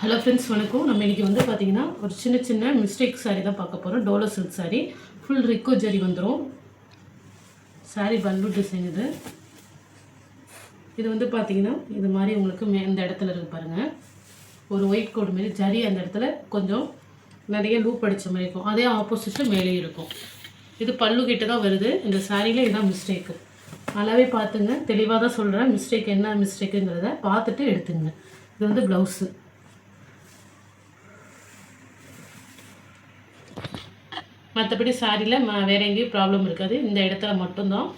Hello friends, வணக்கம். நம்ம இன்றைக்கி வந்து பார்த்திங்கன்னா ஒரு சின்ன மிஸ்டேக் சாரீ தான் பார்க்க போகிறோம். டோலோ சில்க் சாரீ, ஃபுல் ரிக்கோ ஜரி வந்துடும். சாரீ பல்லு டிசைன் இது வந்து பார்த்திங்கன்னா இது மாதிரி உங்களுக்கு இந்த இடத்துல இருக்கு பாருங்கள், ஒரு ஒயிட் கோட் மாரி ஜரி அந்த இடத்துல கொஞ்சம் நிறைய லூப் அடித்த மாதிரி இருக்கும். அதே ஆப்போசிட்டில் மேலேயும் இருக்கும். இது பல்லு கிட்ட தான் வருது. இந்த சாரியில் இதுதான் மிஸ்டேக்கு. நல்லாவே பார்த்துங்க, தெளிவாக தான் சொல்கிறேன். மிஸ்டேக் என்ன மிஸ்டேக்குங்கிறத பார்த்துட்டு எடுத்துங்க. இது வந்து ப்ளவுஸு. மற்றபடி சாரியில் வேறு எங்கேயும் ப்ராப்ளம் இருக்காது, இந்த இடத்துல மட்டும்தான்.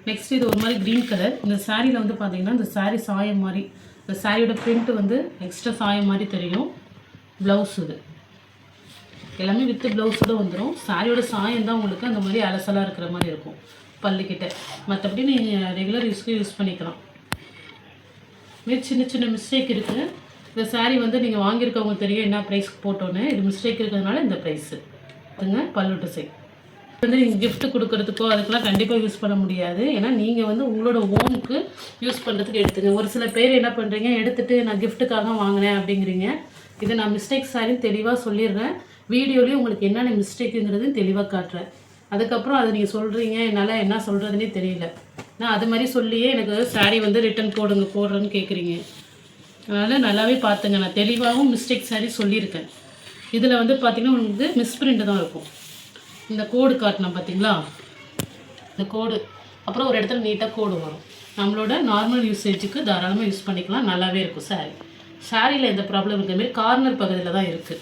நெக்ஸ்ட் இது ஒரு மாதிரி க்ரீன் கலர். இந்த சாரியில் வந்து பார்த்திங்கன்னா இந்த சாரீ சாயம் மாதிரி, இந்த சாரியோட பிரிண்ட்டு வந்து எக்ஸ்ட்ரா சாயம் மாதிரி தெரியும். ப்ளவுஸ் இது எல்லாமே வித்து ப்ளவுஸோட வந்துடும். சாரியோட சாயம் தான் உங்களுக்கு அந்த மாதிரி அலசலாக இருக்கிற மாதிரி இருக்கும் பல்லுக்கிட்ட. மற்றபடி நீங்கள் ரெகுலர் யூஸ்க்கு யூஸ் பண்ணிக்கலாம். மாரி சின்ன மிஸ்டேக் இருக்குது. இந்த சாரீ வந்து நீங்கள் வாங்கியிருக்கவங்க தெரியும் என்ன ப்ரைஸ்க்கு போட்டோன்னு. இது மிஸ்டேக் இருக்கிறதுனால இந்த ப்ரைஸு பல்லு டிசைன் வந்து நீங்கள் கிஃப்ட் கொடுக்கறதுக்கோ அதுக்கெல்லாம் கண்டிப்பாக யூஸ் பண்ண முடியாது. ஏன்னா நீங்கள் வந்து உங்களோட ஓனுக்கு யூஸ் பண்ணுறதுக்கு எடுத்துங்க. ஒரு சில பேர் என்ன பண்ணுறீங்க, எடுத்துகிட்டு நான் கிஃப்ட்டுக்காக வாங்கினேன் அப்படிங்கிறீங்க. இதை நான் மிஸ்டேக் சாரின்னு தெளிவாக சொல்லிடுறேன். வீடியோலேயும் உங்களுக்கு என்னென்ன மிஸ்டேக்குங்கிறது தெளிவாக காட்டுறேன். அதுக்கப்புறம் அதை நீங்கள் சொல்கிறீங்க, என்னால் என்ன சொல்கிறதுனே தெரியல. நான் அது மாதிரி சொல்லியே எனக்கு சாரீ வந்து ரிட்டன் போடுறேன்னு கேட்குறீங்க. அதனால் நல்லாவே பார்த்துங்க, நான் தெளிவாகவும் மிஸ்டேக் சாரீ சொல்லியிருக்கேன். இதில் வந்து பார்த்திங்கன்னா உங்களுக்கு மிஸ்பிரிண்ட் தான் இருக்கும். இந்த கோடு காட்டினோம் பார்த்தீங்களா, இந்த கோடு அப்புறம் ஒரு இடத்துல நீட்டாக கோடு வரும். நம்மளோட நார்மல் யூசேஜுக்கு தாராளமாக யூஸ் பண்ணிக்கலாம். நல்லாவே இருக்கும் சாரியில் எந்த ப்ராப்ளம் இருக்கிற மாதிரி கார்னர் பகுதியில் தான் இருக்குது.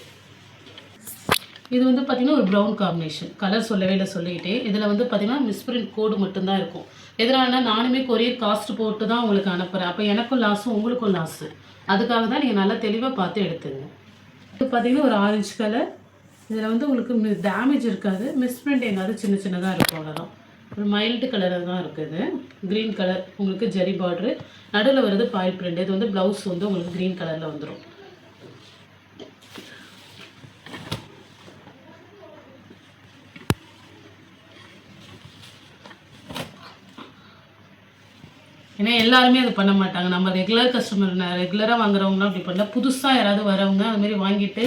இது வந்து பார்த்திங்கன்னா ஒரு ப்ரௌன் காம்பினேஷன் கலர் சொல்லவே இல்லை சொல்லிக்கிட்டே. இதில் வந்து பார்த்திங்கன்னா மிஸ்பிரிண்ட் கோடு மட்டும்தான் இருக்கும். எதனாலனா நானுமே கொரியர் காஸ்ட் போட்டு தான் உங்களுக்கு அனுப்புகிறேன். அப்போ எனக்கும் லாஸும் உங்களுக்கும் லாஸு. அதுக்காக தான் நீங்கள் நல்லா தெளிவாக பார்த்து எடுத்துங்க. இது பார்த்திங்கன்னா ஒரு ஆரஞ்சு கலர். இதில் வந்து உங்களுக்கு டேமேஜ் இருக்காது, மிஸ்பிரிண்ட் எங்காவது சின்னதாக இருக்கும். அவ்வளோதான். ஒரு மைல்டு கலராக தான் இருக்குது. க்ரீன் கலர் உங்களுக்கு ஜெரி பார்ட்ரு, நடுவில் வருது பாயில் பிரிண்ட். இது வந்து ப்ளவுஸ் வந்து உங்களுக்கு க்ரீன் கலரில் வந்துடும். ஏன்னா எல்லாருமே அது பண்ண மாட்டாங்க. நம்ம ரெகுலர் கஸ்டமர், ரெகுலராக வாங்குறவங்களாம் அப்படி பண்ணல. புதுசாக யாராவது வரவங்க அதுமாரி வாங்கிட்டு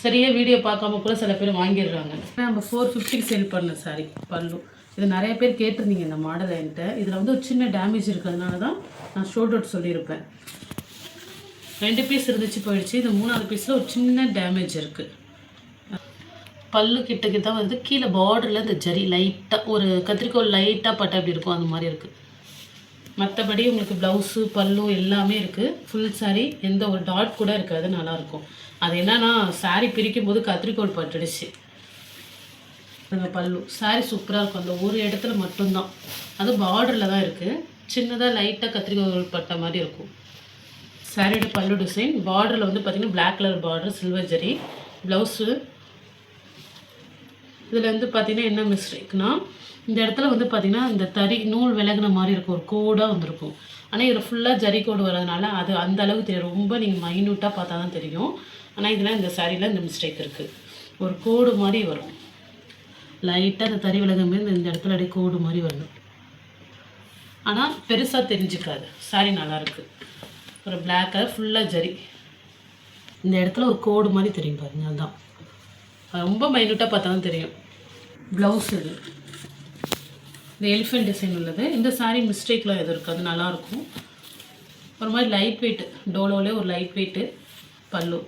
சரியாக வீடியோ பார்க்காம கூட சில பேர் வாங்கிடுறாங்க. நம்ம 450 சேல் பண்ண சாரி பல்லு. இது நிறைய பேர் கேட்டிருந்தீங்க இந்த மாடல் என்கிட்ட. இதில் வந்து ஒரு சின்ன டேமேஜ் இருக்கிறதுனால தான் நான் ஷோட் அவுட் சொல்லியிருப்பேன். 2 பீஸ் இருந்துச்சு போயிடுச்சு. இது 3வது பீஸில் ஒரு சின்ன டேமேஜ் இருக்குது. பல்லு கிட்ட வந்து கீழே பார்டரில் இந்த ஜரி லைட்டாக ஒரு கத்திரிக்கோள் லைட்டாக பட்டை அப்படி இருக்கும், அந்த மாதிரி இருக்குது. மற்றபடி உங்களுக்கு ப்ளவுஸு பல்லு எல்லாமே இருக்குது. ஃபுல் சாரீ எந்த ஒரு டாட் கூட இருக்காது, நல்லாயிருக்கும். அது என்னன்னா சாரீ பிரிக்கும் போது கத்திரிக்கோள் பட்டுடுச்சு. அந்த பல்லு சாரீ சூப்பராக இருக்கும். அந்த ஒரு இடத்துல மட்டும்தான், அது பார்டரில் தான் இருக்குது. சின்னதாக லைட்டாக கத்திரிக்கோள் பட்ட மாதிரி இருக்கும். சாரியோட பல்லு டிசைன் பார்டரில் வந்து பார்த்திங்கன்னா black colour border, silver zari. Blouse இதில் வந்து பார்த்திங்கன்னா என்ன மிஸ்டேக்னால், இந்த இடத்துல வந்து பார்த்திங்கன்னா இந்த தறி நூல் விலகின மாதிரி இருக்கும், ஒரு கோடாக வந்துருக்கும். ஆனால் இதில் ஃபுல்லாக ஜரி கோடு வரதுனால அது அந்த அளவுக்கு தெரியும். ரொம்ப நீங்கள் மைன்யூட்டாக பார்த்தா தான் தெரியும். ஆனால் இதில் இந்த சாரியில் இந்த மிஸ்டேக் இருக்குது. ஒரு கோடு மாதிரி வரும், லைட்டாக அந்த தறி விலகும் போது இந்த இடத்துல அப்படியே கோடு மாதிரி வரும். ஆனால் பெருசாக தெரிஞ்சுக்காது. சாரி நல்லாயிருக்கு. ஒரு பிளாக் கலர் ஃபுல்லாக ஜரி, இந்த இடத்துல ஒரு கோடு மாதிரி தெரியும் பாருங்க. அதுதான் ரொம்ப மைன்யூட்டாக பார்த்தா தான் தெரியும். ப்ளவுஸ் இது இந்த எலிஃபென்ட் டிசைன் உள்ளது. இந்த சாரீ மிஸ்டேக்கில் எது இருக்குது, அது நல்லாயிருக்கும். ஒரு மாதிரி லைட் வெயிட், டோலோவிலே ஒரு லைட் வெயிட்டு பல்லு.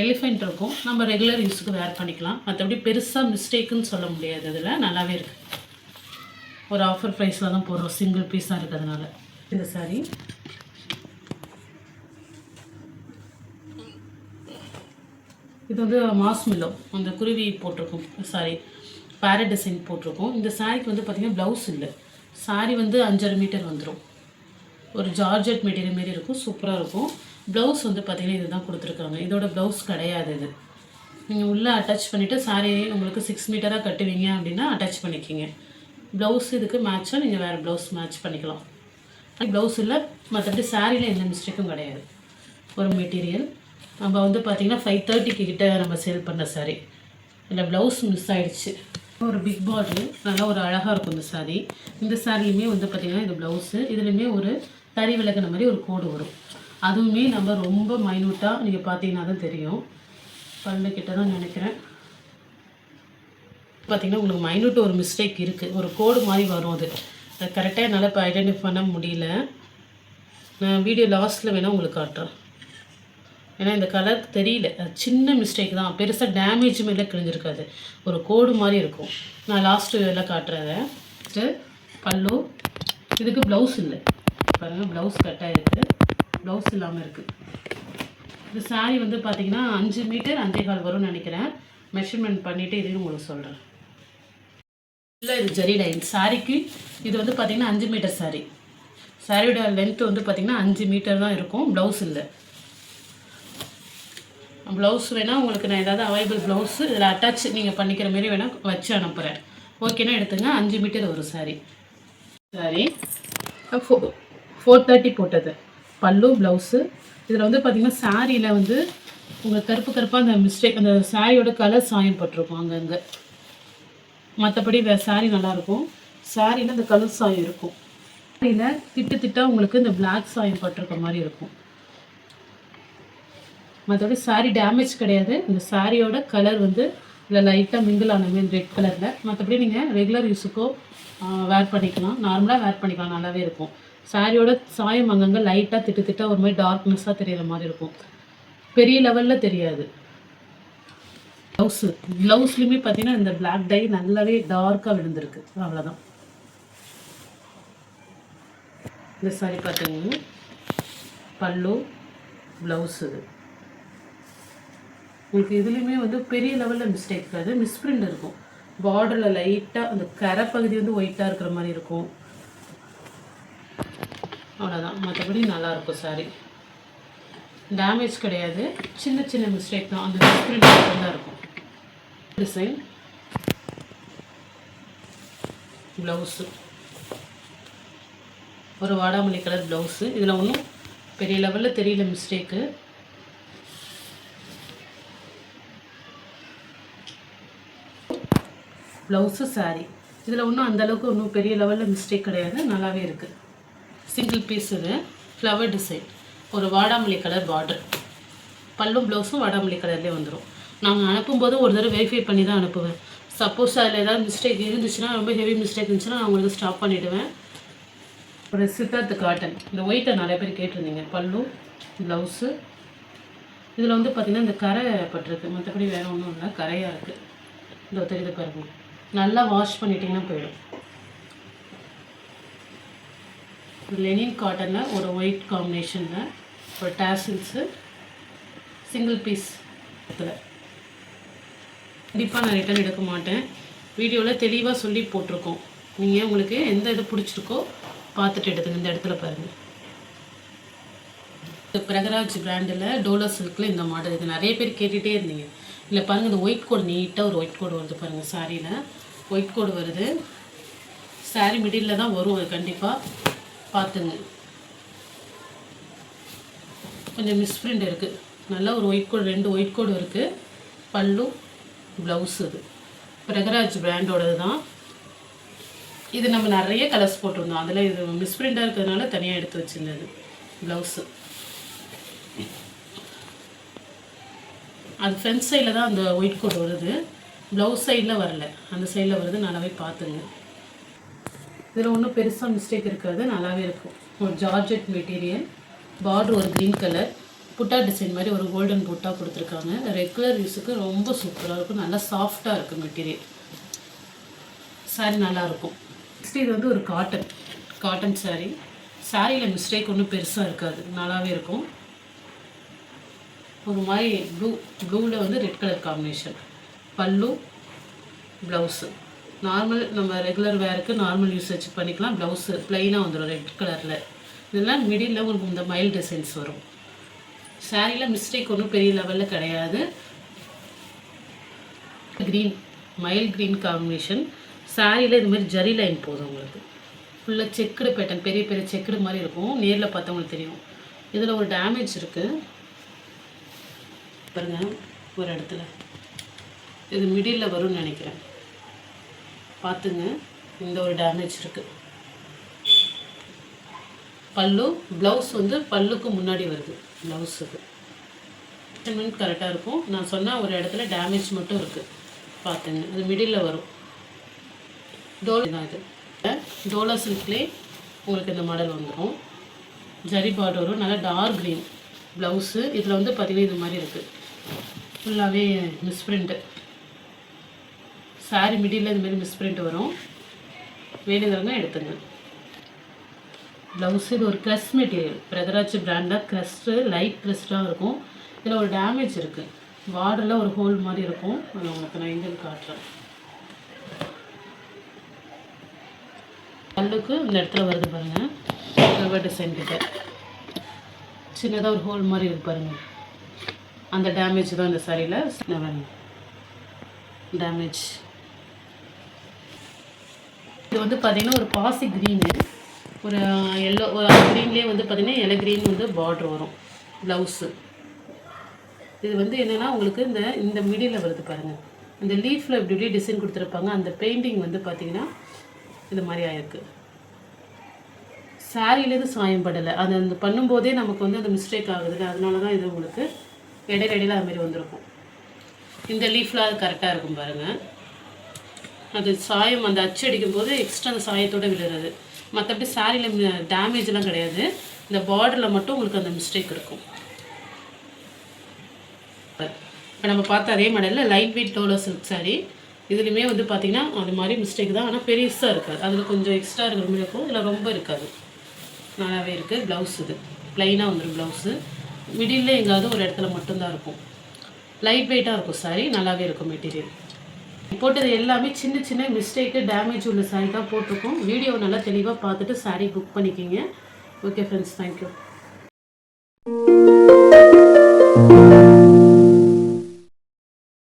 எலிஃபென்ட் இருக்கும், நம்ம ரெகுலர் யூஸுக்கு வேர் பண்ணிக்கலாம். மற்றபடி பெருசாக மிஸ்டேக்குன்னு சொல்ல முடியாது. இதில் நல்லாவே இருக்குது. ஒரு ஆஃபர் ப்ரைஸில் தான் போடுறோம், சிங்கிள் பீஸாக இருக்கிறதுனால. இந்த சாரீ இது வந்து மாஸ் மில்லோ அந்த குருவி போட்டிருக்கும் சாரி, பேரட் டிசைன் போட்டிருக்கோம். இந்த சாரீக்கு வந்து பார்த்திங்கன்னா ப்ளவுஸ் இல்லை. சாரீ வந்து 5.5 மீட்டர் வந்துடும். ஒரு ஜார்ஜெட் மெட்டீரியல் மாரி இருக்கும், சூப்பராக இருக்கும். ப்ளவுஸ் வந்து பார்த்திங்கன்னா இது தான் கொடுத்துருக்காங்க. இதோட ப்ளவுஸ் கிடையாது. இது நீங்கள் உள்ளே அட்டாச் பண்ணிவிட்டு சாரீ உங்களுக்கு 6 மீட்டராக கட்டுவீங்க அப்படின்னா அட்டாச் பண்ணிக்கிங்க. ப்ளவுஸ் இதுக்கு மேட்சாக நீங்கள் வேறு ப்ளவுஸ் மேட்ச் பண்ணிக்கலாம். ப்ளவுஸ் இல்லை, மற்றபடி சாரியில் எந்த மிஸ்டேக்கும் கிடையாது. ஒரு மெட்டீரியல் நம்ம வந்து பார்த்திங்கன்னா 530 கிட்ட நம்ம சேல் பண்ண சாரீ. இல்லை ப்ளவுஸ் மிஸ் ஆகிடுச்சு. ஒரு பிக் பார்டர், நல்லா ஒரு அழகாக இருக்கும் இந்த சாரீ. இந்த சாரிலையுமே வந்து பார்த்திங்கன்னா இது ப்ளவுஸு. இதுலேயுமே ஒரு தறி விலகின மாதிரி ஒரு கோடு வரும். அதுவுமே நம்ம ரொம்ப மைனூட்டாக நீங்கள் பார்த்தீங்கன்னா தான் தெரியும். பல்லுக்கிட்ட தான் நினைக்கிறேன். பார்த்திங்கன்னா உங்களுக்கு மைனூட் ஒரு மிஸ்டேக் இருக்குது, ஒரு கோடு மாதிரி வரும். அது கரெக்டாக என்னால் இப்போ ஐடென்டிஃபை பண்ண முடியல. நான் வீடியோ லாஸ்ட்டில் வேணால் உங்களுக்கு காட்டுறேன். ஏன்னா இந்த கலர் தெரியல, சின்ன மிஸ்டேக் தான், பெருசாக டேமேஜுமே இல்லை, கிழிஞ்சிருக்காது, ஒரு கோடு மாதிரி இருக்கும். நான் லாஸ்ட்டு எல்லாம் காட்டுறேன். ஃபஸ்ட்டு பல்லு, இதுக்கு ப்ளவுஸ் இல்லை பாருங்கள், ப்ளவுஸ் கட்டாக இருக்குது, ப்ளவுஸ் இல்லாமல் இருக்குது. இந்த சாரீ வந்து பார்த்திங்கன்னா 5 மீட்டர் 5.25 வரும்னு நினைக்கிறேன். மெஷர்மெண்ட் பண்ணிவிட்டு இதையும் உங்களுக்கு சொல்கிறேன். இல்லை இது ஜரி லைன் சாரீக்கு. இது வந்து பார்த்திங்கன்னா 5 மீட்டர் சாரீ. சாரியோட லென்த்து வந்து பார்த்திங்கன்னா 5 மீட்டர் தான் இருக்கும். ப்ளவுஸ் இல்லை. ப்ளவுஸ் வேணால் உங்களுக்கு நான் ஏதாவது அவைலபிள் ப்ளவுஸு இதில் அட்டாச் நீங்கள் பண்ணிக்கிற மாரி வேணால் வச்சு அனுப்புகிறேன். ஓகேனா எடுத்துங்க. 5 மீட்டர் ஒரு சாரீ. 430 போட்டது பல்லு ப்ளவுஸு. இதில் வந்து பார்த்திங்கன்னா சாரியில் வந்து உங்களுக்கு கருப்பாக அந்த மிஸ்டேக், அந்த சாரியோட கலர் சாயம் பட்டிருக்கும் அங்கங்கே. மற்றபடி வேறு சாரீ நல்லாயிருக்கும். சாரியில் அந்த கலர் சாயம் இருக்கும். சாரியில் திட்டாக உங்களுக்கு இந்த பிளாக் சாயம் பட்டிருக்க மாதிரி இருக்கும். மற்றபடி சாரீ டேமேஜ் கிடையாது. இந்த சாரியோட கலர் வந்து இல்லை லைட்டாக மிங்கிள் ஆன மாதிரி ரெட் கலரில். மற்றபடி நீங்கள் ரெகுலர் யூஸுக்கோ வேர் பண்ணிக்கலாம், நார்மலாக வேர் பண்ணிக்கலாம், நல்லாவே இருக்கும். சாரியோட சாயம் அங்கங்கே லைட்டாக திட்டாக ஒரு மாதிரி டார்க்னஸ்ஸாக தெரிகிற மாதிரி இருக்கும், பெரிய லெவலில் தெரியாது. ப்ளவுஸ்லேயுமே பார்த்தீங்கன்னா இந்த பிளாக் டை நல்லாவே டார்க்காக விழுந்திருக்கு, அவ்வளோதான். இந்த சாரி பார்த்தீங்கன்னா பல்லு ப்ளவுஸு. உங்களுக்கு இதுலேயுமே வந்து பெரிய லெவலில் மிஸ்டேக் இருக்காது, மிஸ்பிரிண்ட் இருக்கும். பார்டரில் லைட்டாக அந்த கரை பகுதி வந்து ஒயிட்டாக இருக்கிற மாதிரி இருக்கும், அவ்வளோதான். மற்றபடி நல்லாயிருக்கும் சாரி, டேமேஜ் கிடையாது. சின்ன மிஸ்டேக் தான், அந்த மிஸ்பிரிண்ட் தான் இருக்கும். டிசைன் ப்ளவுஸு ஒரு வாடாமல்லி கலர் ப்ளவுஸு. இதில் ஒன்றும் பெரிய லெவலில் தெரியல மிஸ்டேக்கு. ப்ளவுஸு சாரீ இதில் ஒன்றும் அந்தளவுக்கு ஒன்றும் பெரிய லெவலில் மிஸ்டேக் கிடையாது, நல்லாவே இருக்குது. சிங்கிள் பீஸ் இது, ஃப்ளவர் டிசைன், ஒரு வாடாமல்லி கலர் பார்டர். பல்லும் ப்ளவுஸும் வாடாமல்லி கலர்லேயே வந்துடும். நாங்கள் அனுப்பும்போது ஒரு தடவை வெரிஃபை பண்ணி தான் அனுப்புவேன். சப்போஸ் அதில் ஏதாவது மிஸ்டேக் இருந்துச்சுன்னா, ரொம்ப ஹெவி மிஸ்டேக் இருந்துச்சுன்னா நான் உங்களுக்கு ஸ்டாப் பண்ணிவிடுவேன். ஒரு சித்தார்த் காட்டன், இந்த ஒயிட்டை நிறைய பேர் கேட்டிருந்தீங்க. பல்லு ப்ளவுஸு. இதில் வந்து பார்த்திங்கன்னா இந்த கரை பட்டிருக்கு, மற்றபடி வேறு ஒன்றும் இல்லை, கரையாக இருக்குது. இந்த தெரியுது பாருங்க, நல்லா வாஷ் பண்ணிட்டீங்கன்னா போயிடும். லெனின் காட்டனில் ஒரு ஒயிட் காம்பினேஷனில் ஒரு டாசில்ஸு, சிங்கிள் பீஸ். இதில் கண்டிப்பாக நான் ரிட்டன் எடுக்க மாட்டேன். வீடியோவில் தெளிவாக சொல்லி போட்டிருக்கோம். நீங்கள் உங்களுக்கு எந்த இது பிடிச்சிருக்கோ பார்த்துட்டு எடுத்துங்க. இந்த இடத்துல பாருங்கள், இந்த பிரகராஜ் பிராண்டில் டோலர் சில்கில் இந்த மாடல். இது நிறைய பேர் கேட்டுகிட்டே இருந்தீங்க. இல்லை பாருங்கள், இந்த ஒயிட் கோடு நீட்டாக ஒரு ஒயிட் கோடு வருது பாருங்கள். சாரியில் ஒயிட் கோடு வருது. சாரி மிடில் தான் வரும், அது கண்டிப்பாக பார்த்துங்க. கொஞ்சம் மிஸ்பிரிண்ட் இருக்குது, நல்லா ஒரு ஒயிட் கோடு, 2 ஒயிட் கோடு இருக்குது. பல்லு ப்ளவுஸ். இது பிரகராஜ் பிராண்டோடது தான். இது நம்ம நிறைய கலர்ஸ் போட்டிருந்தோம், அதில் இது மிஸ்பிரிண்டாக இருக்கிறதுனால தனியாக எடுத்து வச்சுருந்தது. ப்ளவுஸு அது ஃப்ரண்ட் சைடில் தான் அந்த ஒயிட் கோட் வருது, ப்ளவுஸ் சைடில் வரல, அந்த சைடில் வருது. நல்லாவே பார்த்துங்க. இதில் ஒன்றும் பெருசாக மிஸ்டேக் இருக்காது, நல்லாவே இருக்கும். ஒரு ஜார்ஜெட் மெட்டீரியல், பார்டர் ஒரு க்ரீன் கலர், புட்டா டிசைன் மாதிரி ஒரு கோல்டன் புட்டா கொடுத்துருக்காங்க. ரெகுலர் யூஸுக்கு ரொம்ப சூப்பராக இருக்கும், நல்லா சாஃப்டாக இருக்குது மெட்டீரியல். சாரீ நல்லாயிருக்கும். நெக்ஸ்ட் இது வந்து ஒரு காட்டன் சாரீ. சாரியில் மிஸ்டேக் ஒன்றும் பெருசாக இருக்காது, நல்லாவே இருக்கும். ஒரு மாதிரி ப்ளூவில் வந்து ரெட் கலர் காம்பினேஷன். பல்லு ப்ளவுஸு நார்மல், நம்ம ரெகுலர் வேருக்கு நார்மல் யூசேஜ் பண்ணிக்கலாம். ப்ளவுஸு ப்ளைனாக வந்துடும் ரெட் கலரில். இதெல்லாம் மிடில் உங்களுக்கு இந்த மைல் டிசைன்ஸ் வரும். சாரியில் மிஸ்டேக் ஒன்றும் பெரிய லெவலில் கிடையாது. Green, mile green combination. சாரியில் இது மாதிரி ஜரி லைன் போதும் உங்களுக்கு. ஃபுல்லாக செக்குடு பேட்டர்ன், பெரிய பெரிய செக்குடு மாதிரி இருக்கும். நேரில் பார்த்தவங்களுக்கு தெரியும். இதில் ஒரு டேமேஜ் இருக்குது பாருங்கள், ஒரு இடத்துல இது மிடில் வரும்னு நினைக்கிறேன், பார்த்துங்க. இந்த ஒரு டேமேஜ் இருக்குது. பல்லு ப்ளவுஸ் வந்து பல்லுக்கு முன்னாடி வருது. ப்ளவுஸுக்கு மெஷர்மெண்ட் கரெக்டாக இருக்கும். நான் சொன்ன ஒரு இடத்துல டேமேஜ் மட்டும் இருக்குது, பார்த்துங்க. அது மிடில் வரும். தான் இது டோலா சில்க்லேயே உங்களுக்கு இந்த மாடல் வந்துடும். ஜரி பார்டர் வரும். நல்லா டார்க் க்ரீன் ப்ளவுஸு. இதில் வந்து பார்த்திங்கன்னா இது மாதிரி இருக்குது, ஃபுல்லாகவே மிஸ்பிரிண்ட்டு. சாரி மிடியில் இதுமாரி மிஸ்பிரிண்ட் வரும். வேணுங்கிறவங்க எடுத்துங்க. ப்ளவுஸு இது ஒரு க்ரஸ் மெட்டீரியல், பிரதராஜ் பிராண்டாக க்ரஸ்ட்டு லைட் க்ரஸ்ட்டாக இருக்கும். இதில் ஒரு டேமேஜ் இருக்குது, பார்டரில் ஒரு ஹோல் மாதிரி இருக்கும். அது உங்களுக்கு நான் எங்கே காட்டுறேன். பல்லுக்கு இந்த இடத்துல வருது பாருங்கள், ஃப்ளவர் டிசைன் கிட்ட சின்னதாக ஒரு ஹோல் மாதிரி இருக்கு பாருங்கள். அந்த டேமேஜ் தான் இந்த சாரியில் டேமேஜ். இது வந்து பார்த்திங்கன்னா ஒரு பாசி க்ரீனு, ஒரு எல்லோ, ஒரு க்ரீன்லேயே வந்து பார்த்திங்கன்னா எல்லோ க்ரீன் வந்து பார்ட்ரு வரும் ப்ளவுஸு. இது வந்து என்னென்னா உங்களுக்கு இந்த மிடியில் வருது பாருங்கள். இந்த லீஃபில் இப்படி இப்படி டிசைன் கொடுத்துருப்பாங்க. அந்த பெயிண்டிங் வந்து பார்த்திங்கன்னா இது மாதிரி ஆயிருக்கு. சாரியிலேருந்து சாயம் படலை, அது அந்த பண்ணும்போதே நமக்கு வந்து அந்த மிஸ்டேக் ஆகுது. அதனால தான் இது உங்களுக்கு இடையில அதுமாரி வந்திருக்கும். இந்த லீஃபில் அது கரெக்டாக இருக்கும் பாருங்கள். அது சாயம் அந்த அச்சு அடிக்கும் போது எக்ஸ்ட்ரா அந்த சாயத்தோடு விழுறது. மற்றபடி சாரியில் டேமேஜ்லாம் கிடையாது. இந்த பார்டரில் மட்டும் உங்களுக்கு அந்த மிஸ்டேக் இருக்கும். இப்போ நம்ம பார்த்த அதே மாடலில் light weight Dola silk sari. இதுலேயுமே வந்து பார்த்திங்கன்னா அது மாதிரி மிஸ்டேக் தான், ஆனால் பெருசாக இருக்காது. அதில் கொஞ்சம் எக்ஸ்ட்ரா இருக்கிற மாதிரி இருக்கும், இதில் ரொம்ப இருக்காது, நல்லாவே இருக்குது. ப்ளவுஸ் இது ப்ளைனாக வந்துடும். ப்ளவுஸு மிடில் எங்காவது ஒரு இடத்துல மட்டும்தான் இருக்கும். லைட் வெயிட்டாக இருக்கும் சாரீ, நல்லாவே இருக்கும் மெட்டீரியல். போட்டது எல்லாமே சின்ன சின்ன மிஸ்டேக்கு டேமேஜ் உள்ள சாரீ தான் போட்டிருக்கோம். வீடியோ நல்லா தெளிவாக பார்த்துட்டு சாரீ புக் பண்ணிக்கிங்க. Okay friends, thank you.